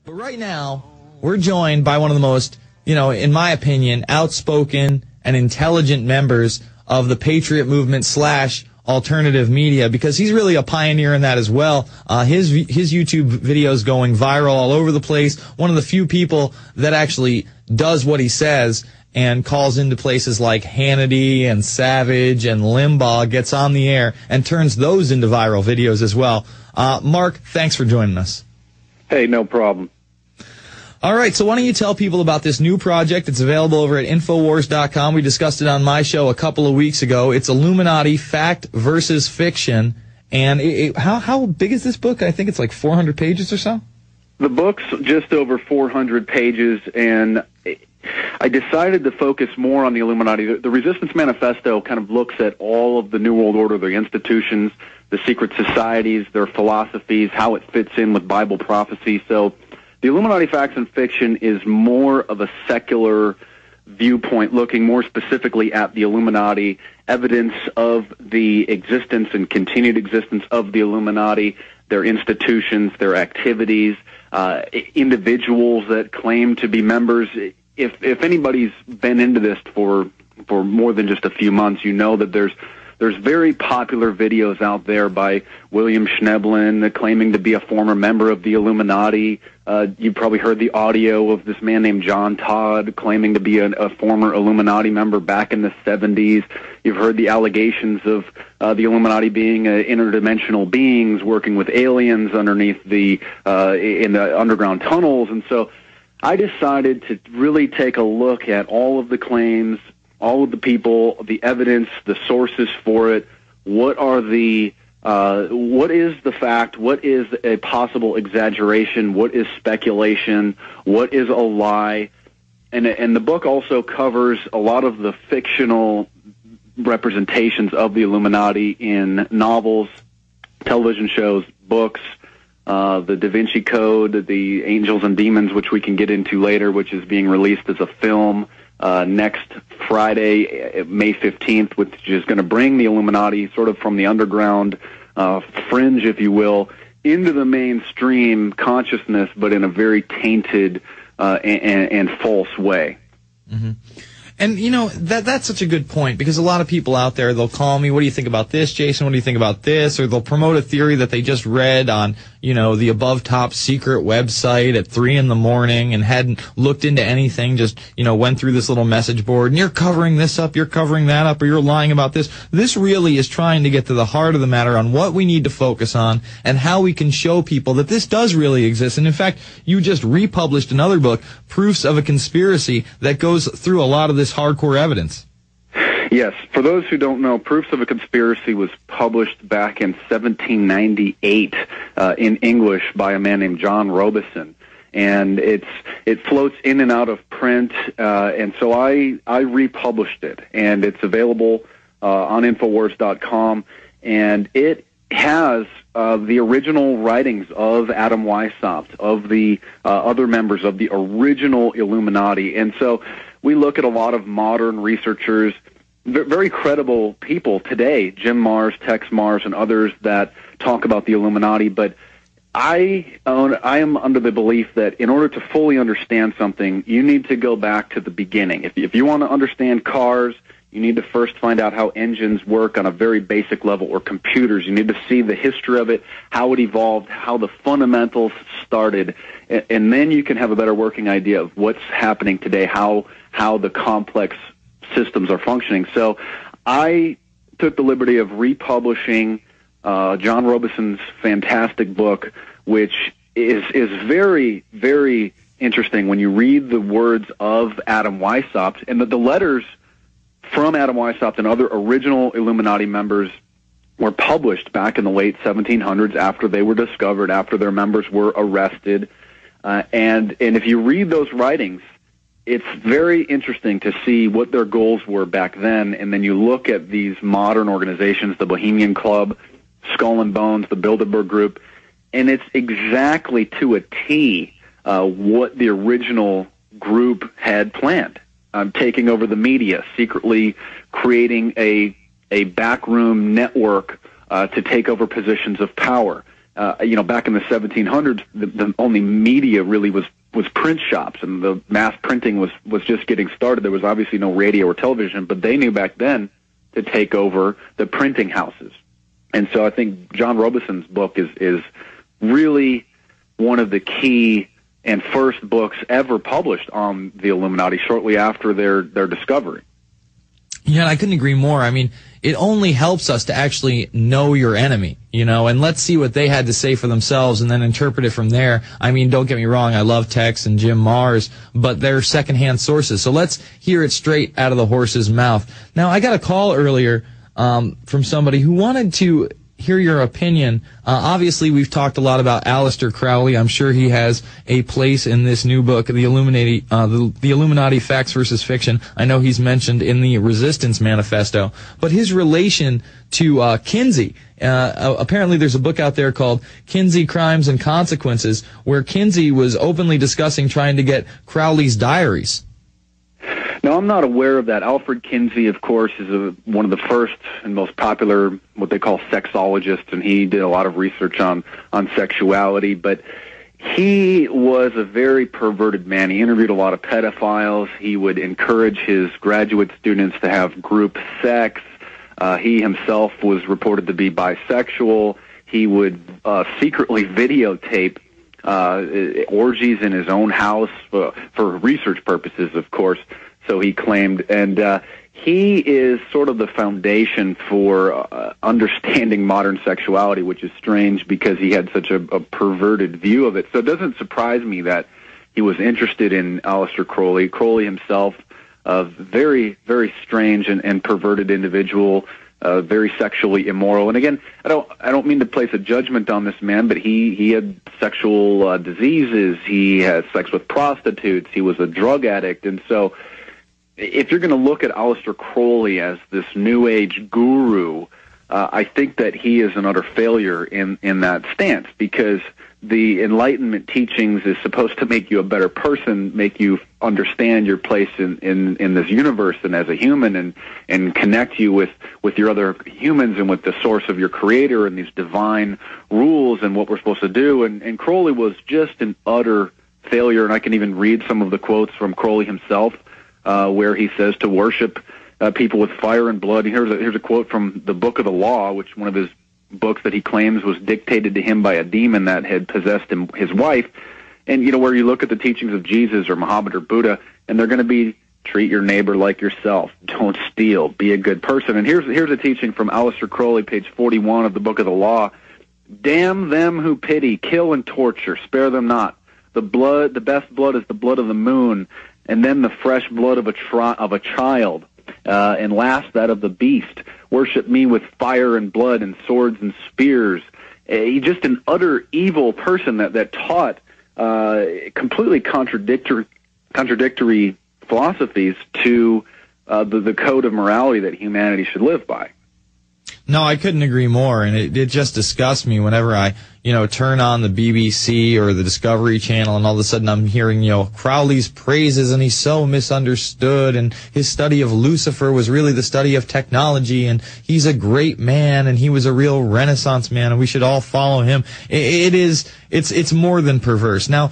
But right now, we're joined by one of the most, in my opinion, outspoken and intelligent members of the Patriot movement / alternative media, because he's really a pioneer in that as well. His YouTube videos going viral all over the place. One of the few people that actually does what he says and calls into places like Hannity and Savage and Limbaugh, gets on the air and turns those into viral videos as well. Mark, thanks for joining us. Hey, no problem. All right, so why don't you tell people about this new project? It's available over at Infowars.com. We discussed it on my show a couple of weeks ago. It's Illuminati, Fact versus Fiction. And how big is this book? I think it's like 400 pages or so? The book's just over 400 pages, and I decided to focus more on the Illuminati. The Resistance Manifesto kind of looks at all of the New World Order, the institutions, the secret societies, their philosophies, how it fits in with Bible prophecy. So the Illuminati Facts and Fiction is more of a secular viewpoint, looking more specifically at the Illuminati, evidence of the existence and continued existence of the Illuminati, their institutions, their activities, individuals that claim to be members. If anybody's been into this for more than just a few months, you know that there's very popular videos out there by William Schneblin claiming to be a former member of the Illuminati. You probably heard the audio of this man named John Todd claiming to be a former Illuminati member back in the 70s. You've heard the allegations of the Illuminati being interdimensional beings working with aliens underneath in the underground tunnels. And so I decided to really take a look at all of the claims, all of the people, the evidence, the sources for it. What is the fact? What is a possible exaggeration? What is speculation? What is a lie? And the book also covers a lot of the fictional representations of the Illuminati in novels, television shows, books, the Da Vinci Code, the Angels and Demons, which we can get into later, which is being released as a film next Friday, May 15th, which is going to bring the Illuminati sort of from the underground fringe, if you will, into the mainstream consciousness, but in a very tainted and false way. Mm-hmm. And, that's such a good point, because a lot of people out there, they'll call me, what do you think about this, Jason? What do you think about this? Or they'll promote a theory that they just read on, the above top secret website at 3 a.m. and hadn't looked into anything, just, went through this little message board, and you're covering this up, you're covering that up, or you're lying about this. This really is trying to get to the heart of the matter on what we need to focus on and how we can show people that this does really exist. And in fact, you just republished another book, Proofs of a Conspiracy, that goes through a lot of this hardcore evidence. Yes. For those who don't know, Proofs of a Conspiracy was published back in 1798 in English by a man named John Robeson. And it floats in and out of print, and so I republished it, and it's available on Infowars.com, and it has the original writings of Adam Weishaupt, of the other members of the original Illuminati. And so we look at a lot of modern researchers, very credible people today, Jim Marrs, Tex Marrs, and others that talk about the Illuminati. But I am under the belief that in order to fully understand something, you need to go back to the beginning. If you want to understand cars, you need to first find out how engines work on a very basic level, or computers. You need to see the history of it, how it evolved, how the fundamentals started, and then you can have a better working idea of what's happening today, how the complex systems are functioning. So I took the liberty of republishing John Robeson's fantastic book, which is very, very interesting when you read the words of Adam Weishaupt and the letters from Adam Weishaupt and other original Illuminati members were published back in the late 1700s after they were discovered, after their members were arrested. And if you read those writings, it's very interesting to see what their goals were back then. And then you look at these modern organizations, the Bohemian Club, Skull and Bones, the Bilderberg Group, and it's exactly to a T what the original group had planned. Taking over the media, secretly creating a backroom network to take over positions of power, back in the 1700s, the only media really was print shops, and the mass printing was just getting started. There was obviously no radio or television, but they knew back then to take over the printing houses. And so I think John Robeson's book is really one of the key and first books ever published on the Illuminati shortly after their discovery. Yeah, and I couldn't agree more. I mean, it only helps us to actually know your enemy, and let's see what they had to say for themselves and then interpret it from there. I mean, don't get me wrong, I love Tex and Jim Mars, but they're secondhand sources. So let's hear it straight out of the horse's mouth. Now, I got a call earlier from somebody who wanted to hear your opinion. Obviously, we've talked a lot about Aleister Crowley. I'm sure he has a place in this new book, the Illuminati Facts versus Fiction. I know he's mentioned in the Resistance Manifesto. But his relation to Kinsey, apparently there's a book out there called Kinsey Crimes and Consequences, where Kinsey was openly discussing trying to get Crowley's diaries. No, I'm not aware of that. Alfred Kinsey, of course, is one of the first and most popular, what they call sexologists, and he did a lot of research on sexuality, but he was a very perverted man. He interviewed a lot of pedophiles. He would encourage his graduate students to have group sex. He himself was reported to be bisexual. He would secretly videotape orgies in his own house for research purposes, of course. So he claimed, and he is sort of the foundation for understanding modern sexuality, which is strange because he had such a perverted view of it. So it doesn't surprise me that he was interested in Aleister Crowley. Crowley himself, a very, very strange and perverted individual, very sexually immoral. And again, I don't mean to place a judgment on this man, but he had sexual diseases. He had sex with prostitutes. He was a drug addict, and so if you're going to look at Aleister Crowley as this New Age guru, I think that he is an utter failure in that stance, because the Enlightenment teachings is supposed to make you a better person, make you understand your place in this universe and as a human, and connect you with your other humans and with the source of your creator and these divine rules and what we're supposed to do. And Crowley was just an utter failure, and I can even read some of the quotes from Crowley himself, where he says to worship people with fire and blood. Here's a quote from the Book of the Law, which one of his books that he claims was dictated to him by a demon that had possessed his wife. And, where you look at the teachings of Jesus or Muhammad or Buddha, and they're going to be, treat your neighbor like yourself, don't steal, be a good person. And here's a teaching from Aleister Crowley, page 41 of the Book of the Law. Damn them who pity, kill and torture, spare them not. The best blood is the blood of the moon, and then the fresh blood of a child, and last that of the beast. Worship me with fire and blood and swords and spears. He's just an utter evil person that taught completely contradictory philosophies to the code of morality that humanity should live by. No, I couldn't agree more, and it just disgusts me whenever I, turn on the BBC or the Discovery Channel, and all of a sudden I'm hearing, Crowley's praises, and he's so misunderstood, and his study of Lucifer was really the study of technology, and he's a great man, and he was a real Renaissance man, and we should all follow him. It's more than perverse. Now,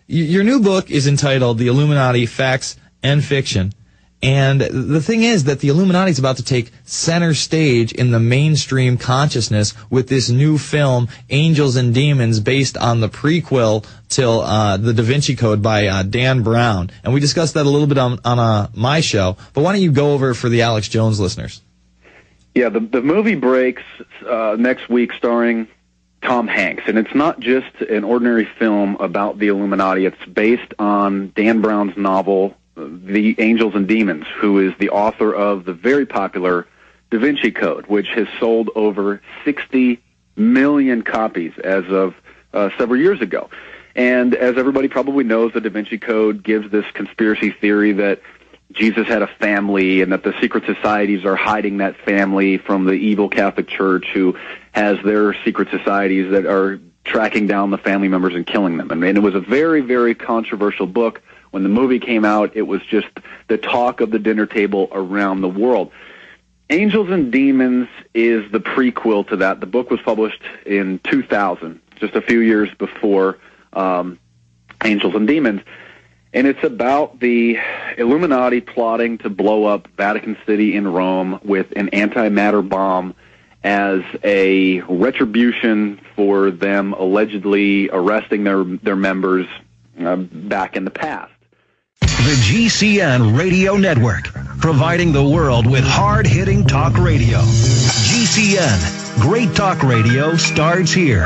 your new book is entitled The Illuminati Facts and Fiction. And the thing is that the Illuminati is about to take center stage in the mainstream consciousness with this new film, Angels and Demons, based on the prequel till the Da Vinci Code by Dan Brown. And we discussed that a little bit on my show. But why don't you go over it for the Alex Jones listeners? Yeah, the movie breaks next week, starring Tom Hanks. And it's not just an ordinary film about the Illuminati. It's based on Dan Brown's novel, The Angels and Demons, who is the author of the very popular Da Vinci Code, which has sold over 60 million copies as of several years ago. And as everybody probably knows, the Da Vinci Code gives this conspiracy theory that Jesus had a family and that the secret societies are hiding that family from the evil Catholic Church, who has their secret societies that are tracking down the family members and killing them. And it was a very, very controversial book. When the movie came out, it was just the talk of the dinner table around the world. Angels and Demons is the prequel to that. The book was published in 2000, just a few years before Angels and Demons. And it's about the Illuminati plotting to blow up Vatican City in Rome with an antimatter bomb as a retribution for them allegedly arresting their members back in the past. The GCN Radio Network, providing the world with hard-hitting talk radio. GCN, great talk radio starts here.